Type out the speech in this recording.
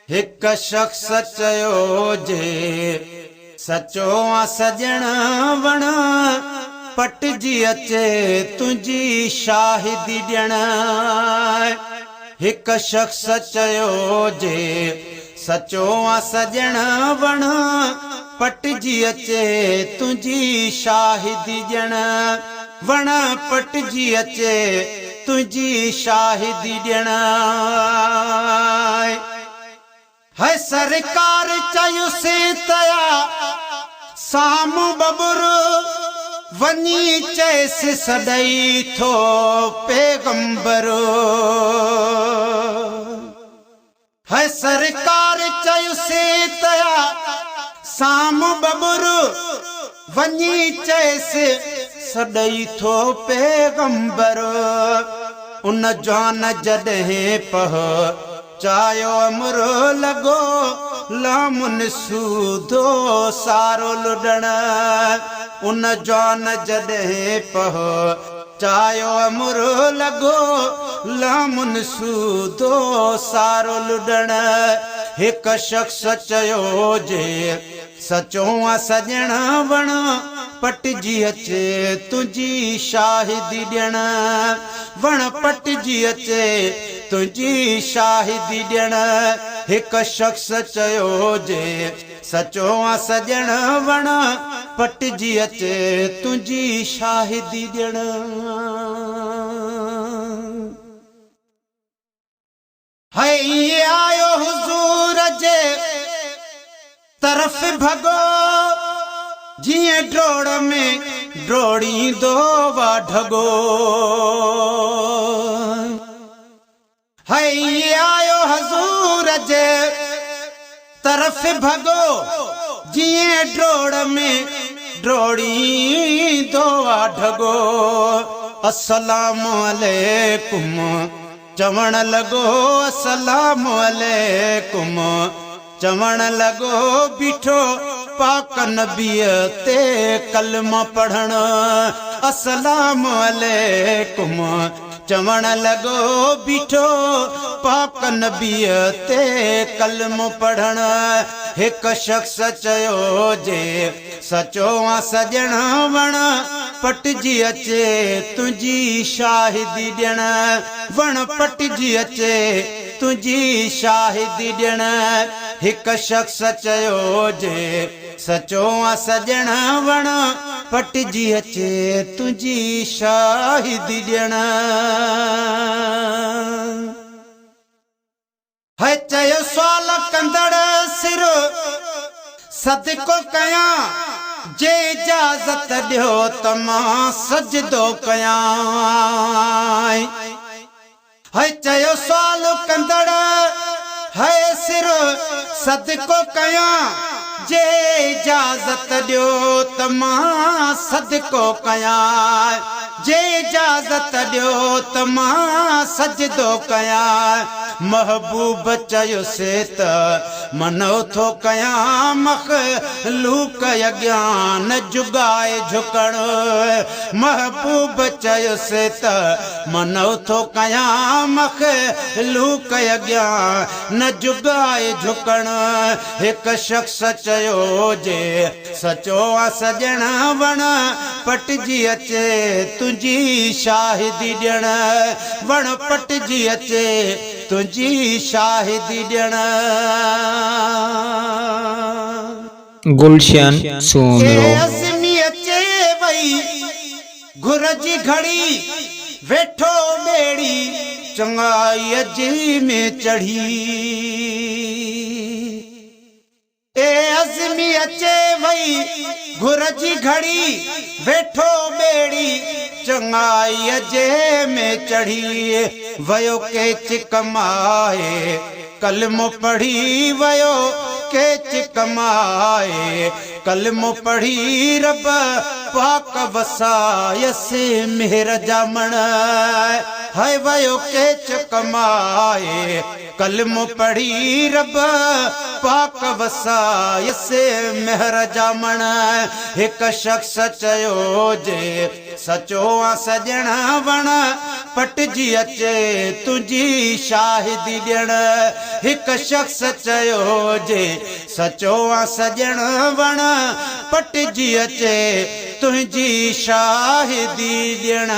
हिक शख्स चयो जे सचो आ सजण वण पटजी अचे तुझी शाहिदी ॾियण। हिक शख्स चयो जे सचो आ सजण वण पटजी अचे तुझी शाहिदी ॾियण। वण पटजी अचे तुझी शाहिदी ॾियण। है सरकार चयुसि तया साम्हूं बबुरु वञी चयसि सॾई थो पैगंबरो। है सरकार चयुसि तया साम्हूं बबुरु वञी चयसि सॾई थो पैगंबरो। उन जवान जॾहिं चायो अमरो लगो लामुन सूधो सारो लुडण। उन जवान जॾहिं चायो अमरो लगो लामुन सूधो सारो लुडण। हिक शख्स चयो जे सचो आ सजण वण पटजी अचे तुझी शाहिदी ॾियण। वण पटजी अचे तुझी शाहिदी ॾियण। हिक शख्स चयो जे सचो आ सजण वण पटजी अचे तुझी शाहिदी ॾियण। है ये आयो हुजूर जे तरफ भगो जिए ड्रोड़ में ड्रोड़ींदो वा ढगो। है ये आयो हजूर जे तरफ भगो जिए ड्रोड़ में ड्रोड़ींदो वा ढगो। अस्सलाम अलैकुम चवण लगो अस्सलाम अलैकुम चवण लगो बीठो पाक नबीअ ते कलमा पढ़ण। अस्सलाम अलैकुम चवण लगो बीठो पाक नबीअ ते कलमो पढ़ण। हिक शख्स चयो जे सचो आ सजण वण पटजी अचे तुझी शाहिदी ॾियण। वण पटजी अचे तुझी शाहिदी ॾियण। हिक शख्स चयो जे सचो आ सजण वण पटजी अचे तुझी शाहिदी ॾियण। है चयो सवाल कंदड़ सिर सदको कयां जे इजाज़त ॾियो त मां सजदो कयां। है चयो सवाल कंदड़ है सिर सदको कयां जे इजाज़त ॾियो त मां सदको कयां। जे इजाज़त ॾियो त मां सजदो कयां। महबूब चयोसि त मनो थो कयां मख़लूक अॻियां न जुगाए झुकण। महबूब चयोसि त मनो थो कयां मख़लूक अॻियां न जुगाए झुकण। हिक शख्स चयो जे सचो आ सजण वण पटजी अचे तुझी शाहिदी ॾियण। वण पटजी अचे तुझी शाहिदी ॾियण। गुलशन सोमरो अज़मी अचे वई घुर जी घड़ी वेठो ॿेड़ी चङाईअ जी में चढ़ी। ए अज़मी अचे वई घुर जी घड़ी वेठो ॿेड़ी चङाईअ जे में चढ़ी। वयो केच कमाए कलमो पढ़ी वयो केच कमाए कलमो पढ़ी रब पाक वसायसि मेहर जामण। है वयो केच कमाए कलमो पढ़ी रब पाक वसायसि मेहर जामण। हिक शख्स चयो जे सचो आ सजण वण पटजी अचे तुंहिंजी शाहिदी ॾियण हिकु शख़्स चयो जे सचो आ सॼण वण पटजी अचे तुंहिंजी शाहिदी ॾियण